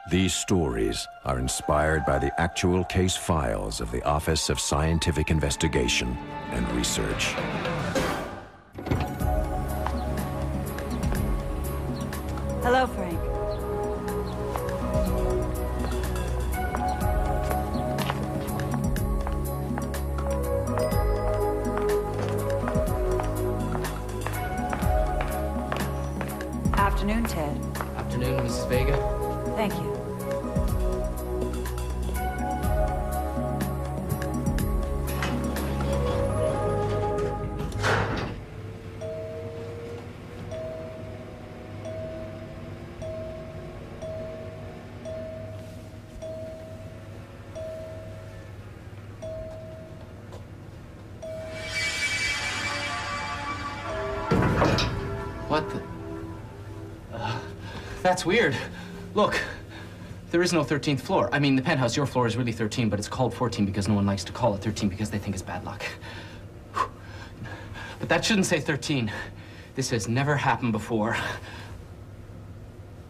These stories are inspired by the actual case files of the Office of Scientific Investigation and Research. Hello, Frank. Afternoon, Ted. Afternoon, Mrs. Vega. Thank you. What the? That's weird. Look, there is no 13th floor. I mean, the penthouse, your floor is really 13, but it's called 14 because no one likes to call it 13 because they think it's bad luck. But that shouldn't say 13. This has never happened before.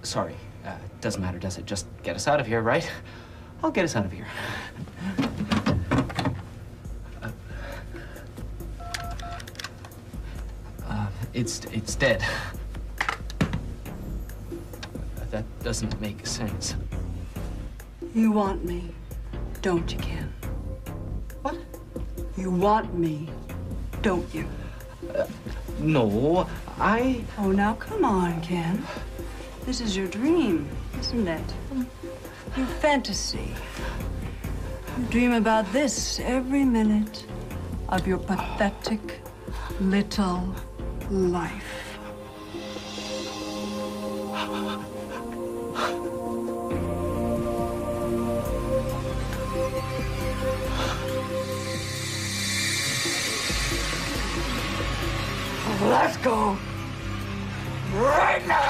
Sorry, doesn't matter, does it? Just get us out of here, right? I'll get us out of here. It's dead. That doesn't make sense. You want me, don't you, Ken? What? You want me, don't you? No, Oh, now come on, Ken. This is your dream, isn't it? Your fantasy. You dream about this every minute of your pathetic little life. Let's go right now.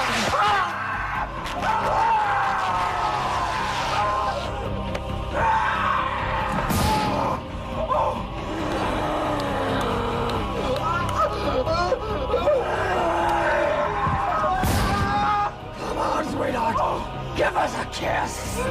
Come on, sweetheart. Give us a kiss.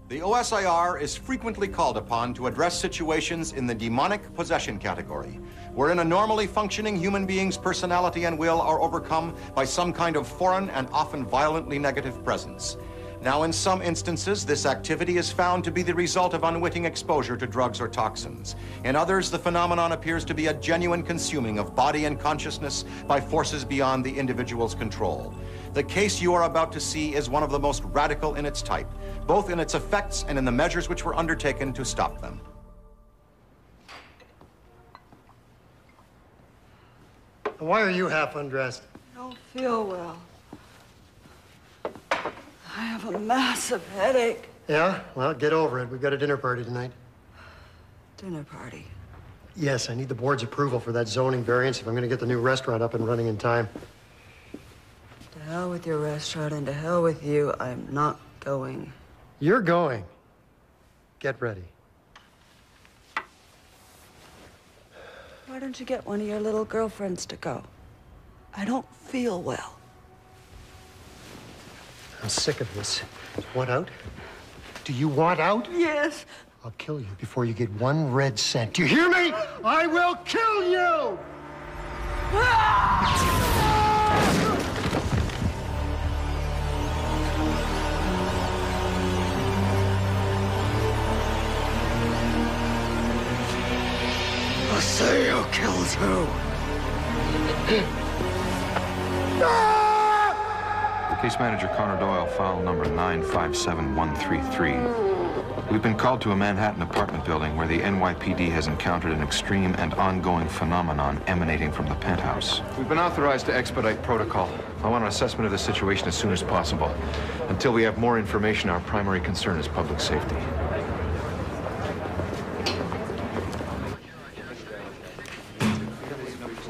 The OSIR is frequently called upon to address situations in the demonic possession category, wherein a normally functioning human being's personality and will are overcome by some kind of foreign and often violently negative presence. Now, in some instances, this activity is found to be the result of unwitting exposure to drugs or toxins. In others, the phenomenon appears to be a genuine consuming of body and consciousness by forces beyond the individual's control. The case you are about to see is one of the most radical in its type, both in its effects and in the measures which were undertaken to stop them. Why are you half undressed? I don't feel well. I have a massive headache. Yeah? Well, get over it. We've got a dinner party tonight. Dinner party. Yes, I need the board's approval for that zoning variance if I'm going to get the new restaurant up and running in time. To hell with your restaurant and to hell with you. I'm not going. You're going. Get ready. Why don't you get one of your little girlfriends to go? I don't feel well. I'm sick of this. Want out? Do you want out? Yes. I'll kill you before you get 1 red cent. Do you hear me? I will kill you! I'll say who kills who. Case Manager Connor Doyle, file number 957133. We've been called to a Manhattan apartment building where the NYPD has encountered an extreme and ongoing phenomenon emanating from the penthouse. We've been authorized to expedite protocol. I want an assessment of the situation as soon as possible. Until we have more information, our primary concern is public safety.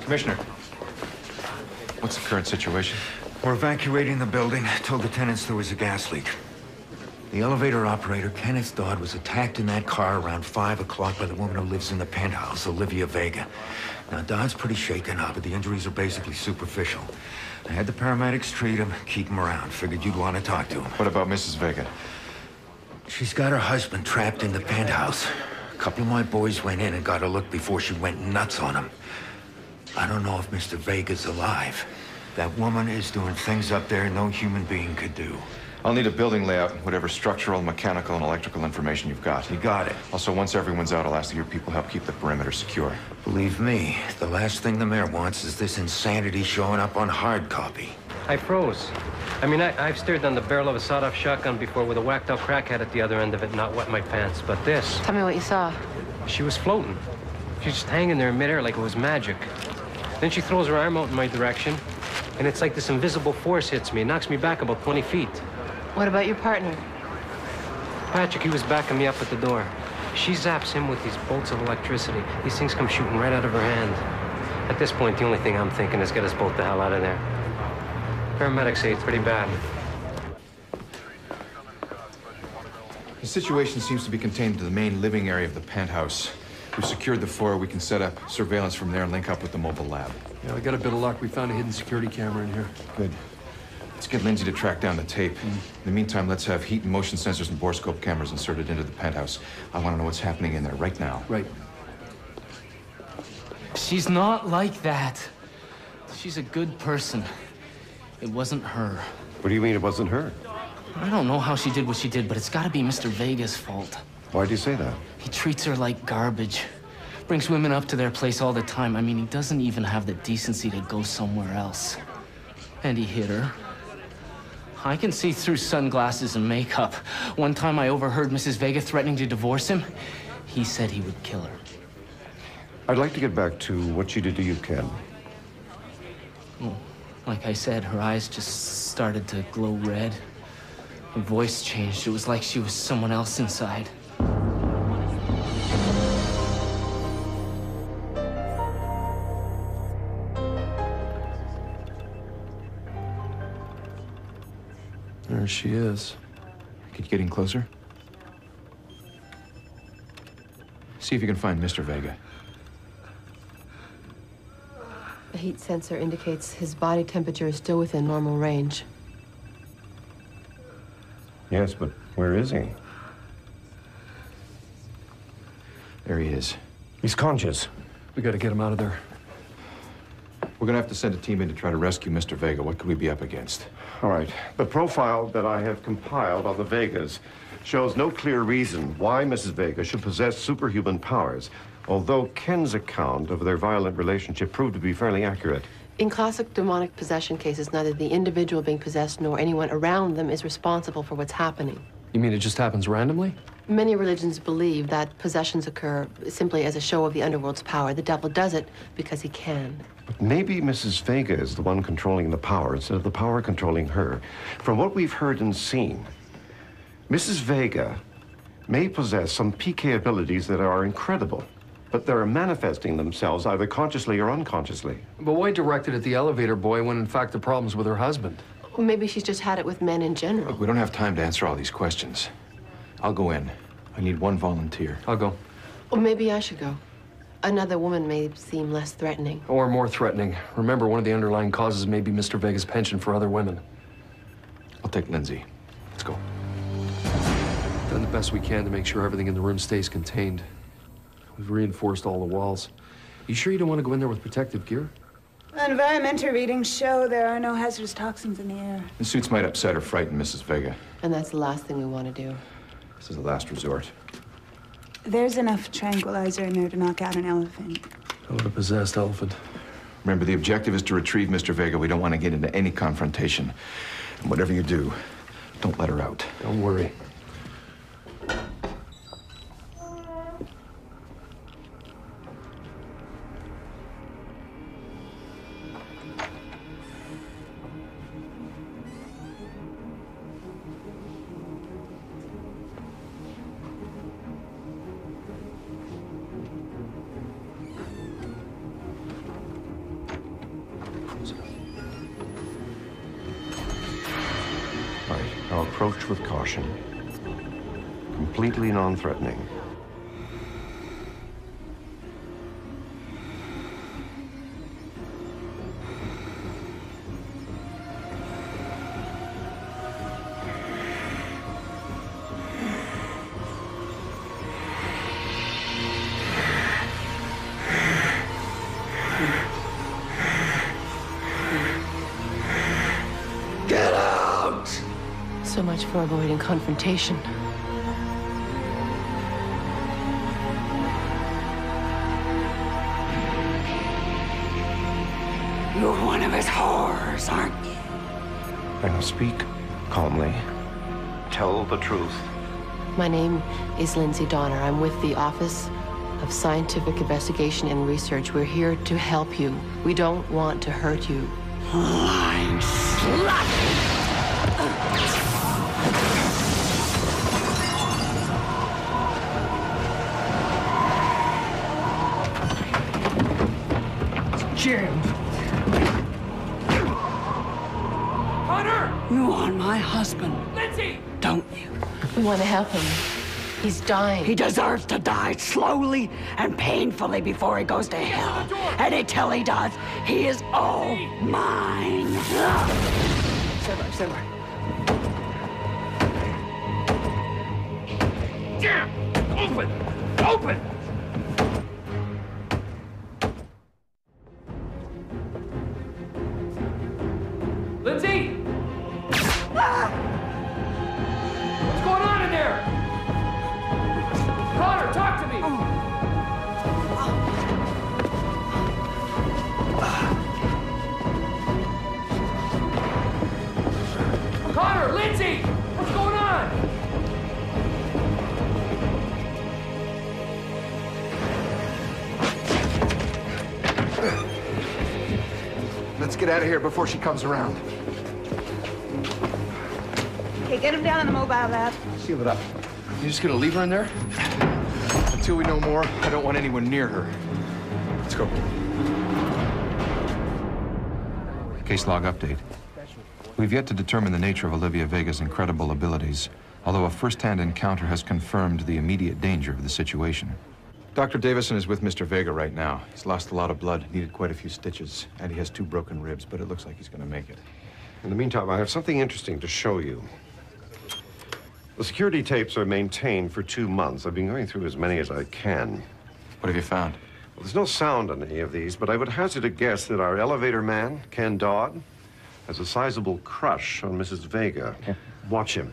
Commissioner, what's the current situation? We're evacuating the building. Told the tenants there was a gas leak. The elevator operator, Kenneth Dodd, was attacked in that car around 5 o'clock by the woman who lives in the penthouse, Olivia Vega. Now, Dodd's pretty shaken up, but the injuries are basically superficial. I had the paramedics treat him, keep him around. Figured you'd want to talk to him. What about Mrs. Vega? She's got her husband trapped in the penthouse. A couple of my boys went in and got a look before she went nuts on him. I don't know if Mr. Vega's alive. That woman is doing things up there no human being could do. I'll need a building layout, whatever structural, mechanical, and electrical information you've got. You got it. Also, once everyone's out, I'll ask that your people help keep the perimeter secure. Believe me, the last thing the mayor wants is this insanity showing up on hard copy. I froze. I mean, I've stared down the barrel of a sawed-off shotgun before with a whacked-out crackhead at the other end of it, not wet my pants. But this... Tell me what you saw. She was floating. She's just hanging there in midair like it was magic. Then she throws her arm out in my direction, and it's like this invisible force hits me. It knocks me back about 20 feet. What about your partner? Patrick, he was backing me up at the door. She zaps him with these bolts of electricity. These things come shooting right out of her hand. At this point, the only thing I'm thinking is get us both the hell out of there. Paramedics say it's pretty bad. The situation seems to be contained to the main living area of the penthouse. We've secured the floor. We can set up surveillance from there and link up with the mobile lab. Yeah, we got a bit of luck. We found a hidden security camera in here. Good. Let's get Lindsay to track down the tape. In the meantime, let's have heat and motion sensors and borescope cameras inserted into the penthouse. I want to know what's happening in there right now. Right. She's not like that. She's a good person. It wasn't her. What do you mean it wasn't her? I don't know how she did what she did, but it's got to be Mr. Vega's fault. Why do you say that? He treats her like garbage. Brings women up to their place all the time. I mean, he doesn't even have the decency to go somewhere else. And he hit her. I can see through sunglasses and makeup. One time I overheard Mrs. Vega threatening to divorce him. He said he would kill her. I'd like to get back to what she did to you, Ken. Well, like I said, her eyes just started to glow red. Her voice changed. It was like she was someone else inside. There she is. Could you get in closer? See if you can find Mr. Vega. The heat sensor indicates his body temperature is still within normal range. Yes, but where is he? There he is. He's conscious. We gotta get him out of there. We're gonna have to send a team in to try to rescue Mr. Vega. What could we be up against? All right. The profile that I have compiled on the Vegas shows no clear reason why Mrs. Vega should possess superhuman powers, although Ken's account of their violent relationship proved to be fairly accurate. In classic demonic possession cases, neither the individual being possessed nor anyone around them is responsible for what's happening. You mean it just happens randomly? Many religions believe that possessions occur simply as a show of the underworld's power. The devil does it because he can. But maybe Mrs. Vega is the one controlling the power instead of the power controlling her. From what we've heard and seen, Mrs. Vega may possess some PK abilities that are incredible, but they're manifesting themselves either consciously or unconsciously. But why direct it at the elevator boy when in fact the problem's with her husband? Well, maybe she's just had it with men in general. Look, we don't have time to answer all these questions. I'll go in. I need one volunteer. I'll go. Well, maybe I should go. Another woman may seem less threatening. Or more threatening. Remember, one of the underlying causes may be Mr. Vega's penchant for other women. I'll take Lindsay. Let's go. Done the best we can to make sure everything in the room stays contained. We've reinforced all the walls. You sure you don't want to go in there with protective gear? Environmental readings show there are no hazardous toxins in the air. The suits might upset or frighten Mrs. Vega. And that's the last thing we want to do. This is the last resort. There's enough tranquilizer in there to knock out an elephant. Oh, a possessed elephant. Remember, the objective is to retrieve Mr. Vega. We don't want to get into any confrontation. And whatever you do, don't let her out. Don't worry. Now approach with caution. Completely non-threatening. Get out! So much for avoiding confrontation. You're one of his whores, aren't you? Now speak calmly. Tell the truth. My name is Lindsay Donner. I'm with the Office of Scientific Investigation and Research. We're here to help you. We don't want to hurt you. Lying slut! Jim! Connor! You want my husband, Lindsay! don't you? We want to help him. He's dying. He deserves to die slowly and painfully before he goes to hell. And until he does, he is all mine. Stand by. Damn! Open! Open! Lindsay! What's going on in there? Connor, talk to me! Connor, Lindsay! What's going on? Let's get out of here before she comes around. Okay, get him down in the mobile lab. Seal it up. You just gonna leave her in there? Until we know more, I don't want anyone near her. Let's go. Case log update. We've yet to determine the nature of Olivia Vega's incredible abilities, although a first-hand encounter has confirmed the immediate danger of the situation. Dr. Davison is with Mr. Vega right now. He's lost a lot of blood, needed quite a few stitches, and he has 2 broken ribs, but it looks like he's gonna make it. In the meantime, I have something interesting to show you. The security tapes are maintained for 2 months. I've been going through as many as I can. What have you found? Well, there's no sound on any of these, but I would hazard a guess that our elevator man, Ken Dodd, has a sizable crush on Mrs. Vega. Yeah. Watch him.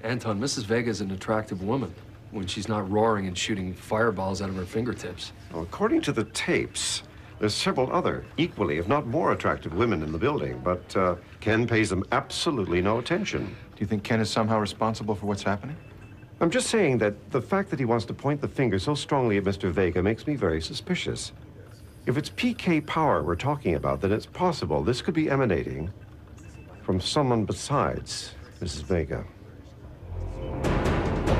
Anton, Mrs. Vega is an attractive woman when she's not roaring and shooting fireballs out of her fingertips. Well, according to the tapes, there's several other equally, if not more attractive women in the building, but Ken pays them absolutely no attention. Do you think Ken is somehow responsible for what's happening? I'm just saying that the fact that he wants to point the finger so strongly at Mr. Vega makes me very suspicious. If it's PK power we're talking about, then it's possible this could be emanating from someone besides Mrs. Vega.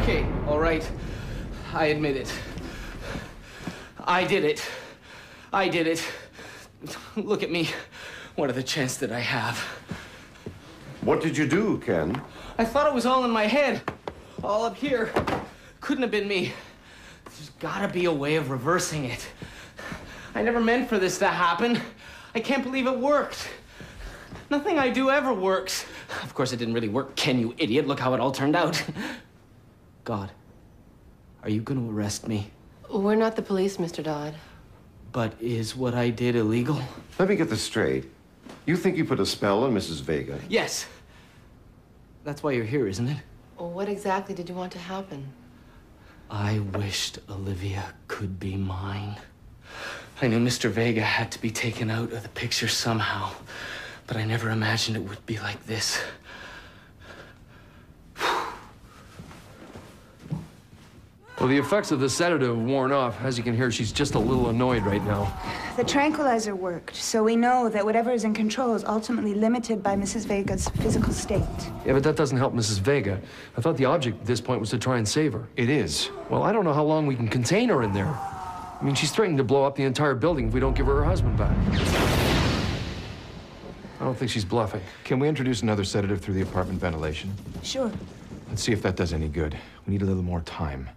Okay, all right. I admit it. I did it. I did it. Look at me. What are the chances that I have? What did you do, Ken? I thought it was all in my head. All up here. Couldn't have been me. There's gotta be a way of reversing it. I never meant for this to happen. I can't believe it worked. Nothing I do ever works. Of course, it didn't really work, Ken, you idiot. Look how it all turned out. God, are you gonna arrest me? We're not the police, Mr. Dodd. But is what I did illegal? Let me get this straight. You think you put a spell on Mrs. Vega? Yes. That's why you're here, isn't it? Well, what exactly did you want to happen? I wished Olivia could be mine. I knew Mr. Vega had to be taken out of the picture somehow, but I never imagined it would be like this. Well, the effects of the sedative have worn off. As you can hear, she's just a little annoyed right now. The tranquilizer worked, so we know that whatever is in control is ultimately limited by Mrs. Vega's physical state. Yeah, but that doesn't help Mrs. Vega. I thought the object at this point was to try and save her. It is. Well, I don't know how long we can contain her in there. I mean, she's threatening to blow up the entire building if we don't give her husband back. I don't think she's bluffing. Can we introduce another sedative through the apartment ventilation? Sure. Let's see if that does any good. We need a little more time.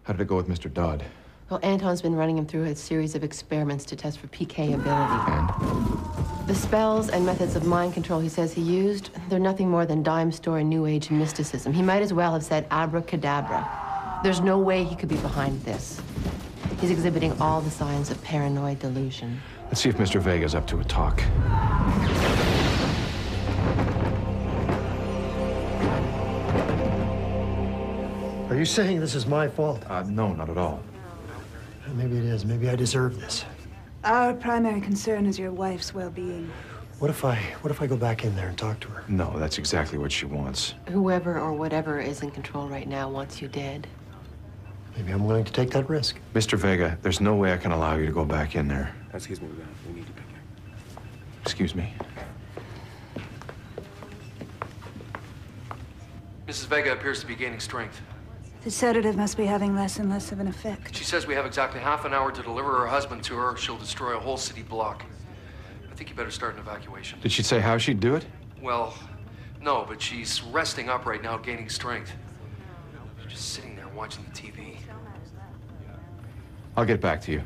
How did it go with Mr. Dodd? Well, Anton's been running him through a series of experiments to test for PK ability. And? The spells and methods of mind control he says he used, they're nothing more than dime store and New Age mysticism. He might as well have said abracadabra. There's no way he could be behind this. He's exhibiting all the signs of paranoid delusion. Let's see if Mr. Vega's up to a talk. Are you saying this is my fault? No, not at all. Maybe it is. Maybe I deserve this. Our primary concern is your wife's well-being. What if I go back in there and talk to her? No, that's exactly what she wants. Whoever or whatever is in control right now wants you dead. Maybe I'm willing to take that risk. Mr. Vega, there's no way I can allow you to go back in there. Excuse me, we need to pick her. Excuse me. Mrs. Vega appears to be gaining strength. The sedative must be having less and less of an effect. She says we have exactly half an hour to deliver her husband to her, or she'll destroy a whole city block. I think you better start an evacuation. Did she say how she'd do it? Well, no, but she's resting up right now, gaining strength. She's just sitting there watching the TV. I'll get back to you.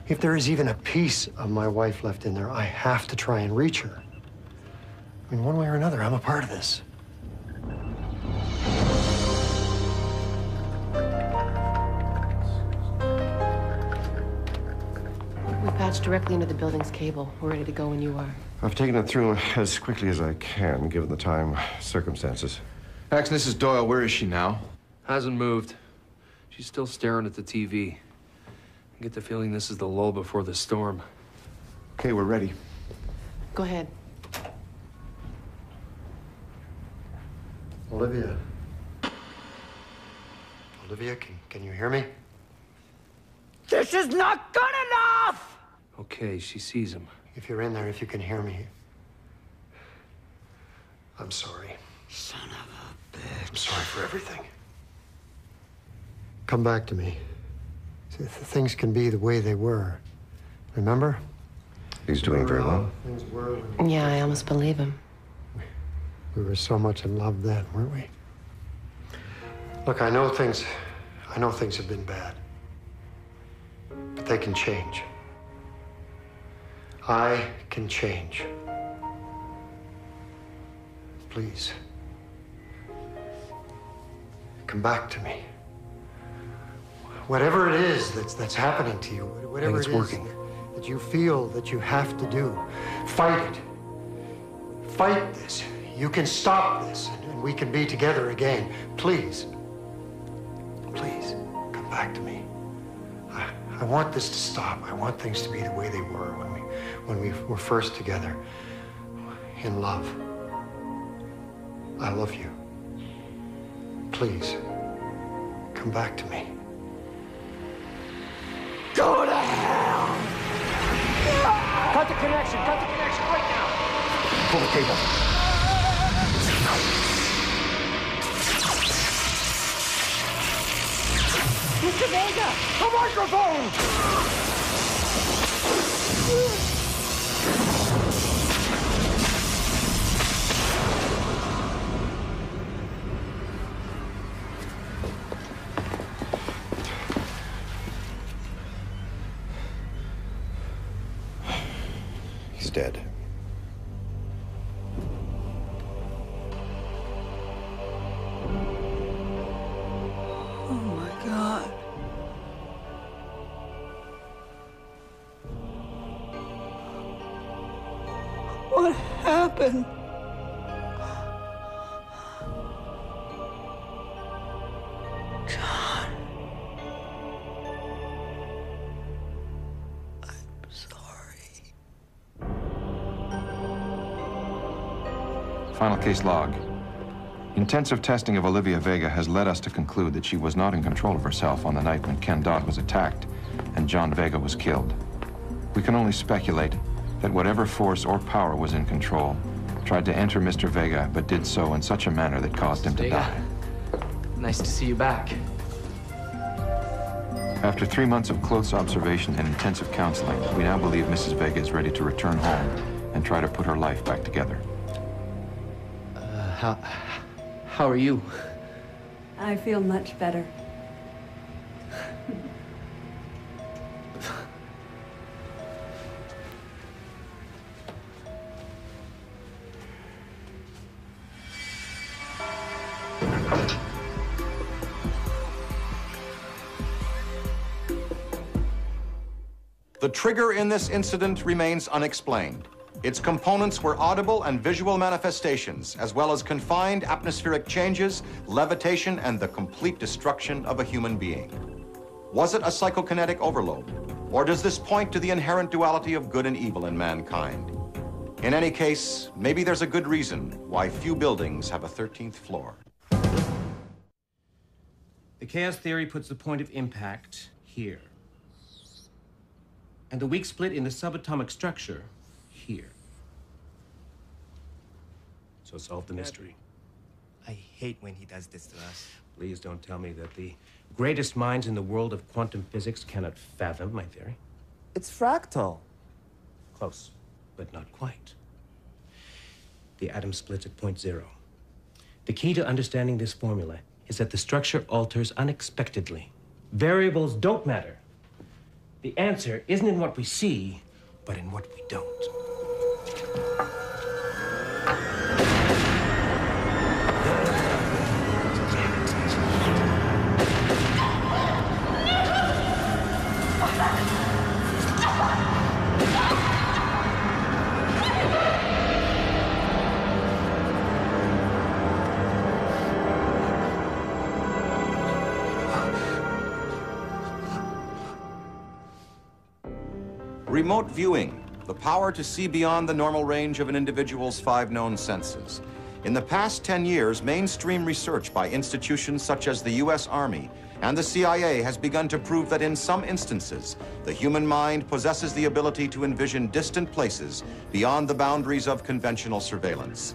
If there is even a piece of my wife left in there, I have to try and reach her. I mean, one way or another, I'm a part of this. We patched directly into the building's cable. We're ready to go when you are. I've taken it through as quickly as I can, given the time, circumstances. Max, this is Doyle. Where is she now? Hasn't moved. She's still staring at the TV. I get the feeling this is the lull before the storm. Okay, we're ready. Go ahead. Olivia. Olivia, can you hear me? This is not good enough! Okay, she sees him. If you're in there, if you can hear me. I'm sorry. Son of a bitch. I'm sorry for everything. Come back to me. See, things can be the way they were. Remember? He's doing very well. Things were. Yeah, I almost believe him. We were so much in love then, weren't we? Look, I know things have been bad. But they can change. I can change. Please. Come back to me. Whatever it is that's happening to you, whatever it is working. that you feel that you have to do, fight it. Fight this. You can stop this, and we can be together again. Please. Please, come back to me. I want this to stop. I want things to be the way they were when we were first together, in love. I love you. Please, come back to me. Go to hell! Cut the connection right now! Pull the cable. Mr. Vega! The microphone! He's dead. Oh my God. What happened? John. I'm sorry. Final case log. Intensive testing of Olivia Vega has led us to conclude that she was not in control of herself on the night when Ken Dodd was attacked and John Vega was killed. We can only speculate that whatever force or power was in control tried to enter Mr. Vega, but did so in such a manner that caused him to die. Nice to see you back. After 3 months of close observation and intensive counseling, we now believe Mrs. Vega is ready to return home and try to put her life back together. How are you? I feel much better. The trigger in this incident remains unexplained. Its components were audible and visual manifestations, as well as confined atmospheric changes, levitation, and the complete destruction of a human being. Was it a psychokinetic overload? Or does this point to the inherent duality of good and evil in mankind? In any case, maybe there's a good reason why few buildings have a 13th floor. The chaos theory puts the point of impact here. And the weak split in the subatomic structure here. So solve the mystery. I hate when he does this to us. Please don't tell me that the greatest minds in the world of quantum physics cannot fathom my theory. It's fractal. Close, but not quite. The atom splits at point zero. The key to understanding this formula is that the structure alters unexpectedly. Variables don't matter. The answer isn't in what we see, but in what we don't. Remote viewing, the power to see beyond the normal range of an individual's 5 known senses. In the past 10 years, mainstream research by institutions such as the U.S. Army and the CIA has begun to prove that in some instances, the human mind possesses the ability to envision distant places beyond the boundaries of conventional surveillance.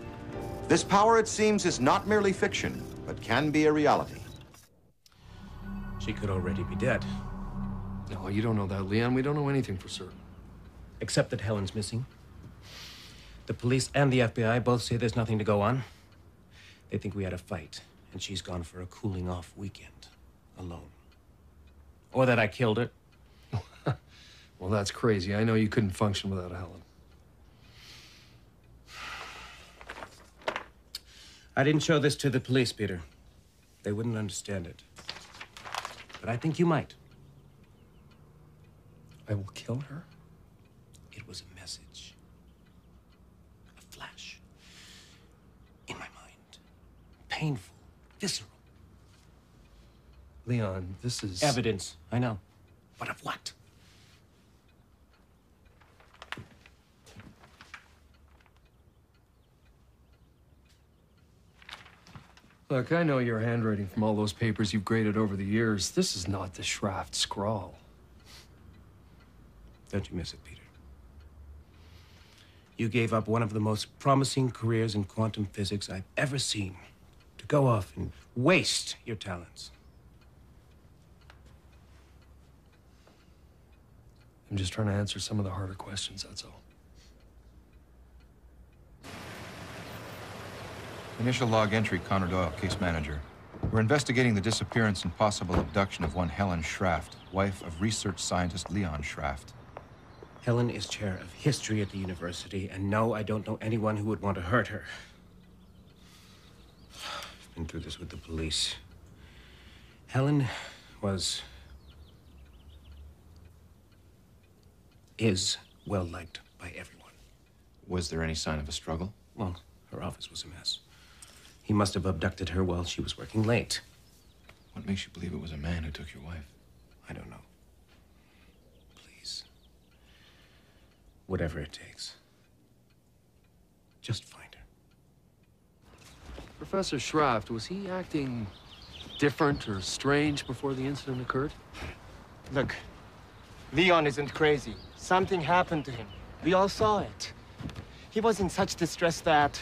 This power, it seems, is not merely fiction, but can be a reality. She could already be dead. No, you don't know that, Leon. We don't know anything for certain. Except that Helen's missing. The police and the FBI both say there's nothing to go on. They think we had a fight, and she's gone for a cooling-off weekend, alone. Or that I killed her. Well, that's crazy. I know you couldn't function without Helen. I didn't show this to the police, Peter. They wouldn't understand it. But I think you might. I will kill her? It was a message. A flash. In my mind. Painful. Visceral. Leon, this is... Evidence. I know. But of what? Look, I know your handwriting from all those papers you've graded over the years. This is not the Shraft scrawl. Don't you miss it, Peter? You gave up one of the most promising careers in quantum physics I've ever seen to go off and waste your talents. I'm just trying to answer some of the harder questions, that's all. Initial log entry, Connor Doyle, case manager. We're investigating the disappearance and possible abduction of one Helen Shraft, wife of research scientist Leon Shraft. Helen is chair of history at the university, and no, I don't know anyone who would want to hurt her. I've been through this with the police. Helen is well-liked by everyone. Was there any sign of a struggle? Well, her office was a mess. He must have abducted her while she was working late. What makes you believe it was a man who took your wife? I don't know. Please. Whatever it takes. Just find her. Professor Shraft, was he acting different or strange before the incident occurred? Look, Leon isn't crazy. Something happened to him. We all saw it. He was in such distress that...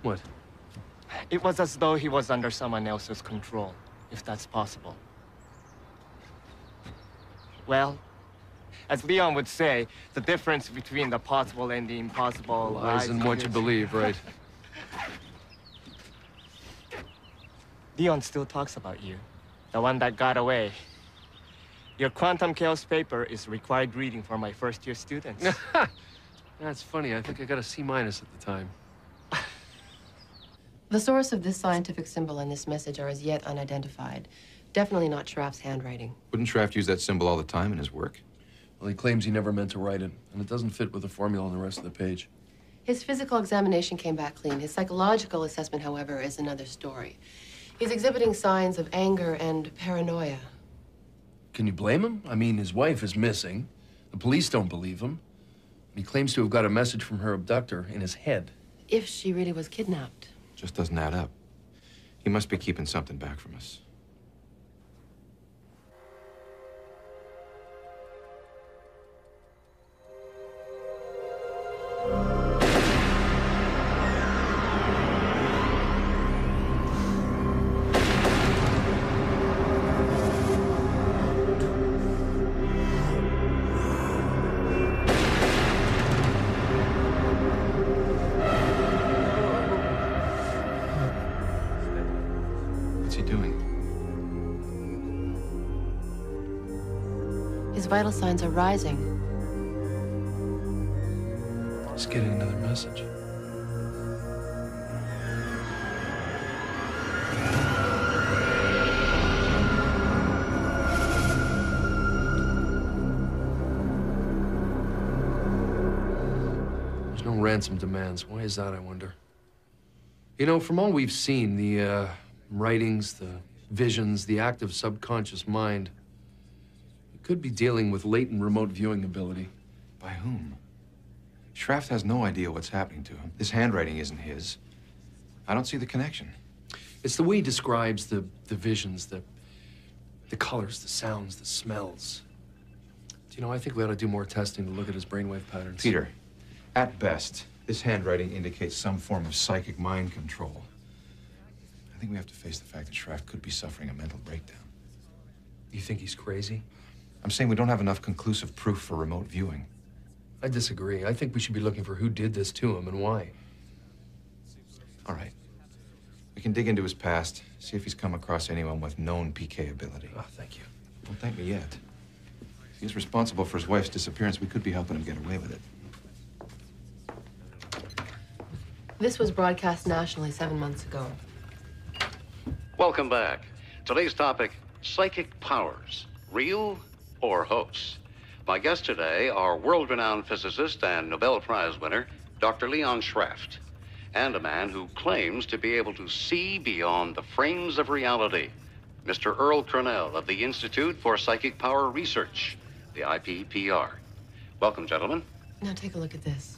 What? It was as though he was under someone else's control, if that's possible. Well, as Leon would say, the difference between the possible and the impossible lies in what you believe, right? Leon still talks about you, the one that got away. Your quantum chaos paper is required reading for my first-year students. That's funny. I think I got a C- at the time. The source of this scientific symbol and this message are as yet unidentified. Definitely not Shraft's handwriting. Wouldn't Shraft use that symbol all the time in his work? Well, he claims he never meant to write it, and it doesn't fit with the formula on the rest of the page. His physical examination came back clean. His psychological assessment, however, is another story. He's exhibiting signs of anger and paranoia. Can you blame him? I mean, his wife is missing. The police don't believe him. He claims to have got a message from her abductor in his head. If she really was kidnapped. Just doesn't add up. He must be keeping something back from us. His vital signs are rising. He's getting another message. There's no ransom demands. Why is that, I wonder? You know, from all we've seen, the writings, the visions, the active subconscious mind, could be dealing with latent remote viewing ability. By whom? Shraft has no idea what's happening to him. This handwriting isn't his. I don't see the connection. It's the way he describes the visions, the colors, the sounds, the smells. Do you know, I think we ought to do more testing to look at his brainwave patterns. Peter, at best, this handwriting indicates some form of psychic mind control. I think we have to face the fact that Shraft could be suffering a mental breakdown. You think he's crazy? I'm saying we don't have enough conclusive proof for remote viewing. I disagree. I think we should be looking for who did this to him and why. All right. We can dig into his past, see if he's come across anyone with known PK ability. Oh, thank you. Don't thank me yet. If he's responsible for his wife's disappearance, we could be helping him get away with it. This was broadcast nationally 7 months ago. Welcome back. Today's topic, psychic powers, real or hoax. My guests today are world-renowned physicist and Nobel Prize winner, Dr. Leon Shraft, and a man who claims to be able to see beyond the frames of reality, Mr. Earl Cornell of the Institute for Psychic Power Research, the IPPR. Welcome, gentlemen. Now take a look at this.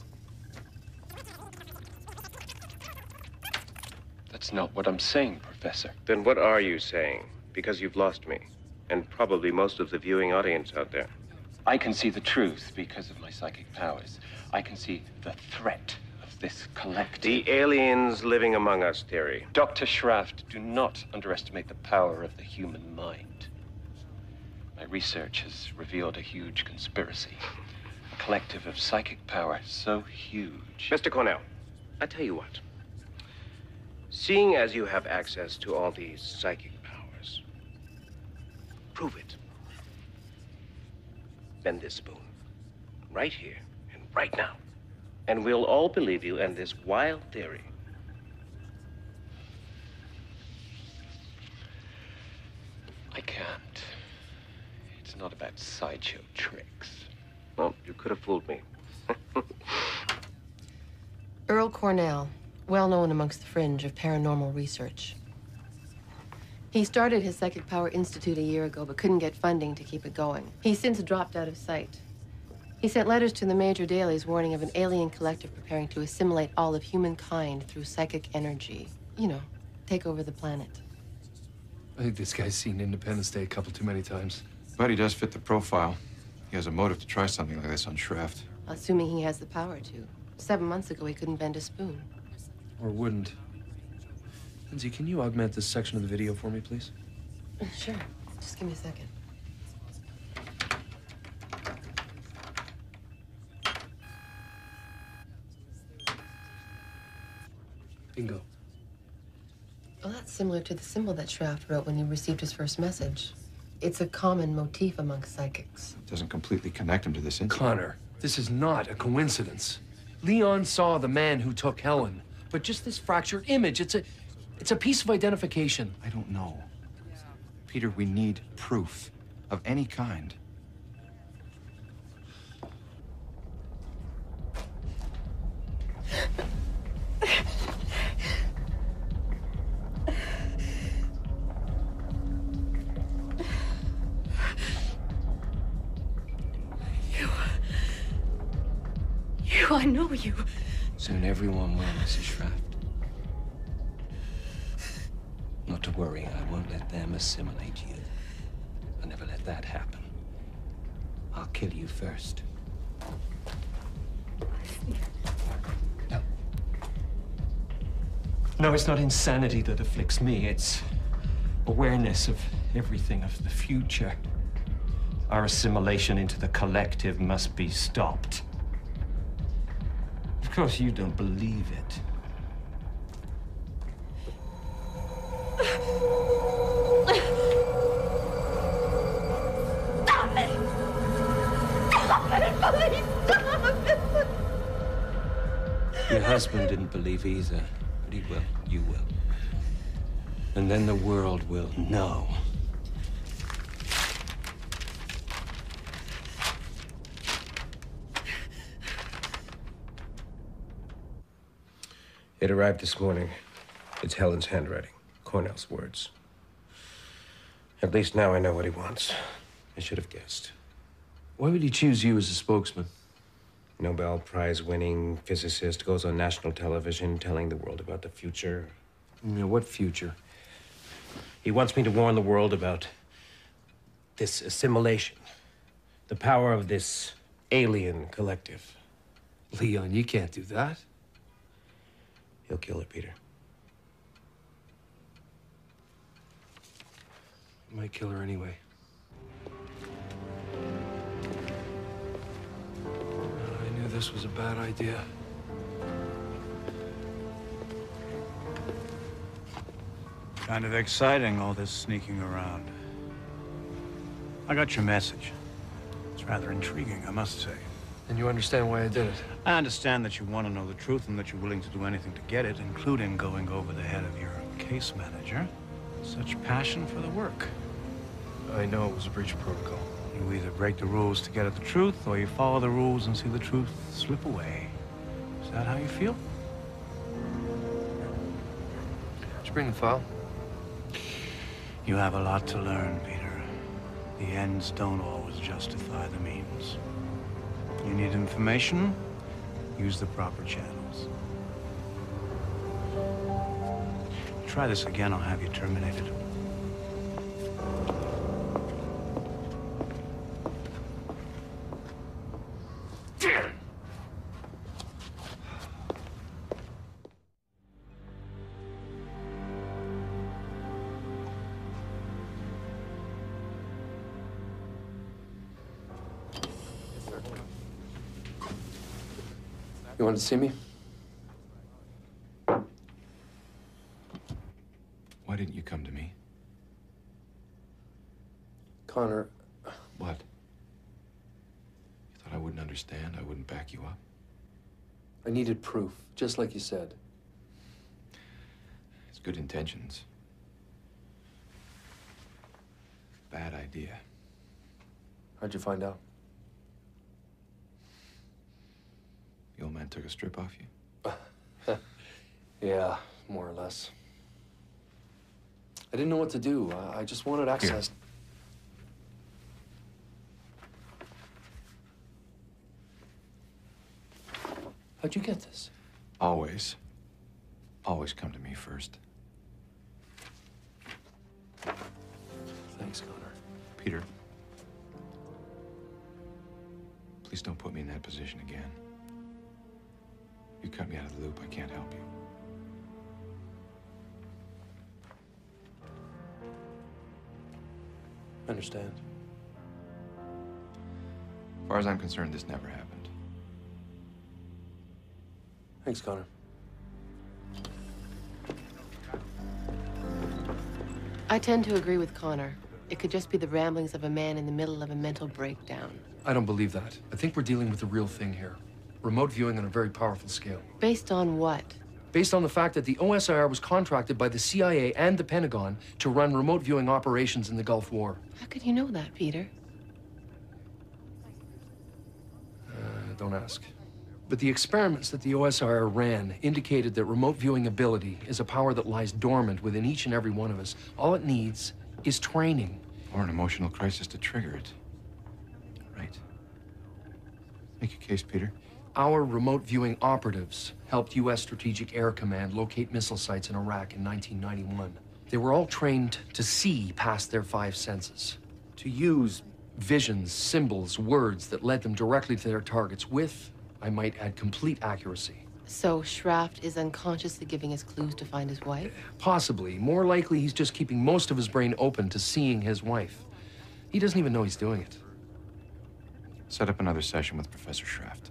That's That's not what I'm saying, Professor. Then what are you saying? Because you've lost me, and probably most of the viewing audience out there. I can see the truth because of my psychic powers. I can see the threat of this collective. The aliens living among us theory. Dr. Shraft, do not underestimate the power of the human mind. My research has revealed a huge conspiracy. A collective of psychic power so huge. Mr. Cornell, I tell you what. Seeing as you have access to all these psychic powers, prove it. Bend this spoon. Right here and right now. And we'll all believe you and this wild theory. I can't. It's not about sideshow tricks. Well, you could have fooled me. Earl Cornell, well known amongst the fringe of paranormal research. He started his Psychic Power Institute a year ago, but couldn't get funding to keep it going. He's since dropped out of sight. He sent letters to the major dailies warning of an alien collective preparing to assimilate all of humankind through psychic energy. You know, take over the planet. I think this guy's seen Independence Day a couple too many times. But he does fit the profile. He has a motive to try something like this on Shraft. Assuming he has the power to. 7 months ago, he couldn't bend a spoon. Or wouldn't. Lindsay, can you augment this section of the video for me, please? Sure. Just give me a second. Bingo. Well, that's similar to the symbol that Shraft wrote when he received his first message. It's a common motif amongst psychics. It doesn't completely connect him to this incident. Connor, this is not a coincidence. Leon saw the man who took Helen, but just this fractured image, it's a piece of identification. I don't know. Peter, we need proof of any kind. I know you. Soon everyone will, Mrs. Shraft. Not to worry, I won't let them assimilate you. I'll never let that happen. I'll kill you first. No. No, it's not insanity that afflicts me. It's awareness of everything, of the future. Our assimilation into the collective must be stopped. Of course, you don't believe it. Stop it! Stop it, please! Stop it! Your husband didn't believe either, but he will. You will. And then the world will know. It arrived this morning. It's Helen's handwriting. Cornell's words. At least now I know what he wants. I should have guessed. Why would he choose you as a spokesman? Nobel Prize-winning physicist goes on national television telling the world about the future. Yeah, what future? He wants me to warn the world about this assimilation. The power of this alien collective. Leon, you can't do that. He'll kill her, Peter. Might kill her anyway. I knew this was a bad idea. Kind of exciting, all this sneaking around. I got your message. It's rather intriguing, I must say. And you understand why I did it? I understand that you want to know the truth and that you're willing to do anything to get it, including going over the head of your case manager. Such passion for the work. I know it was a breach of protocol. You either break the rules to get at the truth, or you follow the rules and see the truth slip away. Is that how you feel? Did you bring the file? You have a lot to learn, Peter. The ends don't always justify the means. You need information, use the proper channels. try this again, I'll have you terminated. You wanted to see me? Why didn't you come to me? Connor. What? You thought I wouldn't understand? I wouldn't back you up? I needed proof, just like you said. It's good intentions. Bad idea. How'd you find out? The old man took a strip off you? Yeah, more or less. I didn't know what to do. I just wanted access. How'd you get this? Always. Always come to me first. Thanks, Connor. Peter. Please don't put me in that position again. You cut me out of the loop, I can't help you. I understand. As far as I'm concerned, this never happened. Thanks, Connor. I tend to agree with Connor. It could just be the ramblings of a man in the middle of a mental breakdown. I don't believe that. I think we're dealing with the real thing here. Remote viewing on a very powerful scale. Based on what? Based on the fact that the OSIR was contracted by the CIA and the Pentagon to run remote viewing operations in the Gulf War. How could you know that, Peter? Don't ask. But the experiments that the OSIR ran indicated that remote viewing ability is a power that lies dormant within each and every one of us. All it needs is training. Or an emotional crisis to trigger it. Right. Make your case, Peter. Our remote viewing operatives helped U.S. Strategic Air Command locate missile sites in Iraq in 1991. They were all trained to see past their five senses, to use visions, symbols, words that led them directly to their targets with, I might add, complete accuracy. So Schraft is unconsciously giving us clues to find his wife? Possibly. More likely, he's just keeping most of his brain open to seeing his wife. He doesn't even know he's doing it. Set up another session with Professor Schraft.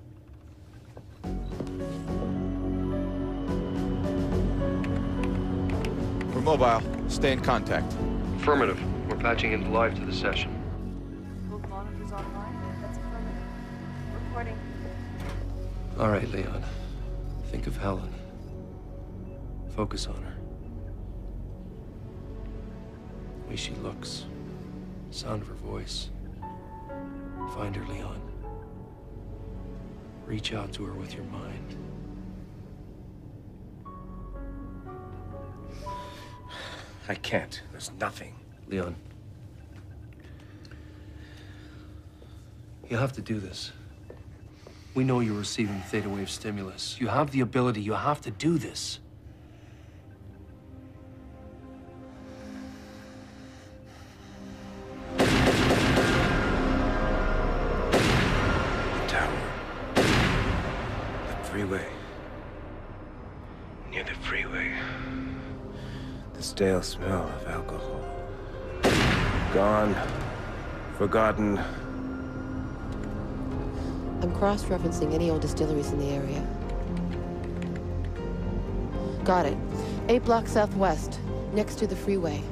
We're mobile. Stay in contact. Affirmative. We're patching in live to the session. Both monitors online. That's affirmative. Recording. All right, Leon. Think of Helen. Focus on her. The way she looks. The sound of her voice. Find her, Leon. Reach out to her with your mind. I can't. There's nothing. Leon. You have to do this. We know you're receiving theta wave stimulus. You have the ability. You have to do this. Freeway. Near the freeway. The stale smell of alcohol. Gone. Forgotten. I'm cross-referencing any old distilleries in the area. Got it. 8 blocks southwest, next to the freeway.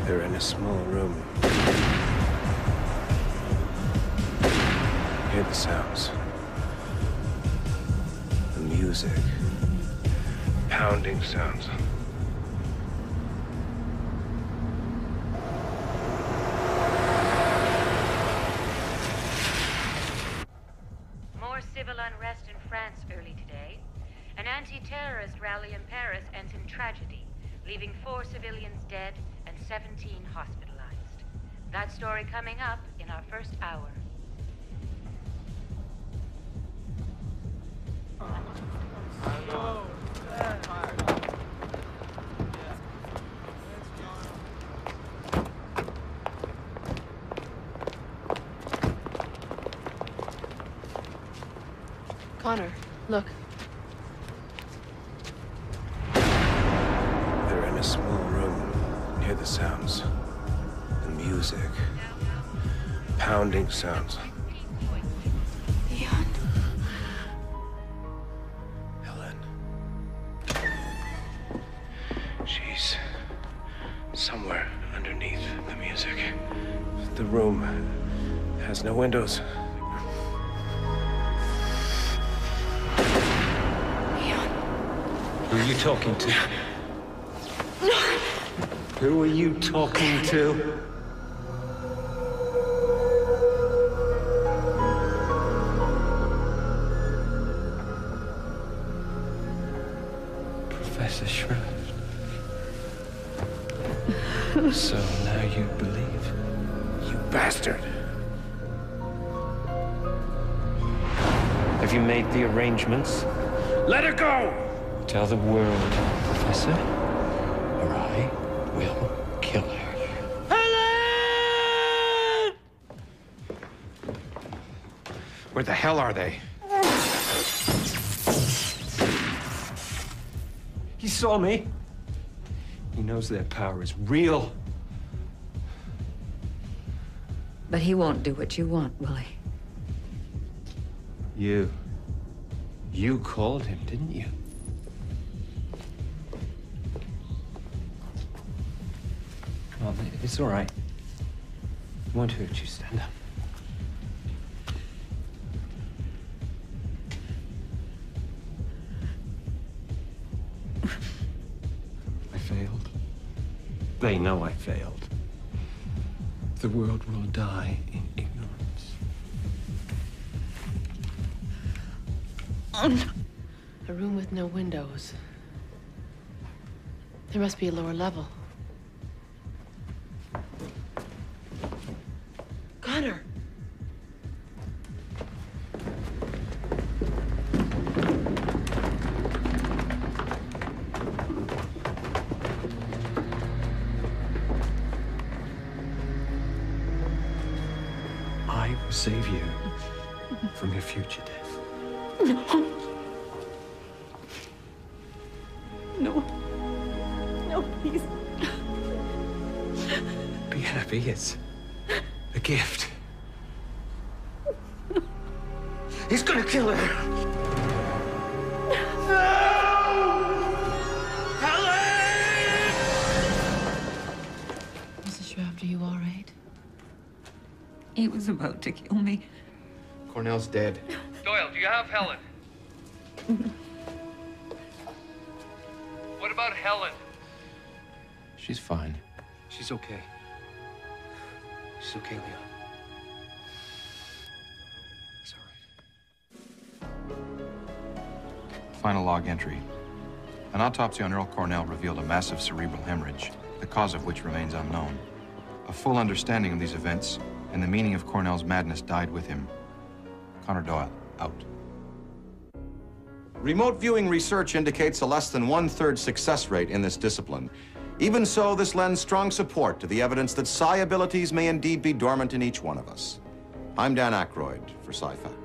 They're in a small room. Hear the sounds. The music. Pounding sounds. More civil unrest in France early today. An anti-terrorist rally in Paris ends in tragedy, leaving 4 civilians dead and 17 hospitalized. That story coming up in our first hour. Connor, look. They're in a small room. Hear the sounds. The music. Pounding sounds. Leon? Helen. She's somewhere underneath the music. The room has no windows. Who are you talking to? Who are you talking to? Professor Shrift. So now you believe? You bastard. Have you made the arrangements? Let her go! Tell the world, Professor, or I will kill her. Helen! Where the hell are they? He saw me. He knows their power is real. But he won't do what you want, will he? You called him, didn't you? Come on, it's all right. It won't hurt you. Stand up. I failed. They know I failed. The world will die in ignorance. A room with no windows. There must be a lower level. Connor! I will save you from your future death. No. No. No, please. Be happy. It's a gift. He's gonna kill her. Mrs. Shrift, are you all right? He was about to kill me. Cornell's dead. Doyle, do you have Helen? What about Helen? She's fine. She's okay. She's okay, Leon. It's all right. Final log entry. An autopsy on Earl Cornell revealed a massive cerebral hemorrhage, the cause of which remains unknown. A full understanding of these events and the meaning of Cornell's madness died with him. Connor Doyle, out. Remote viewing research indicates a less than 1/3 success rate in this discipline. Even so, this lends strong support to the evidence that psi abilities may indeed be dormant in each one of us. I'm Dan Aykroyd for Sci-Fact.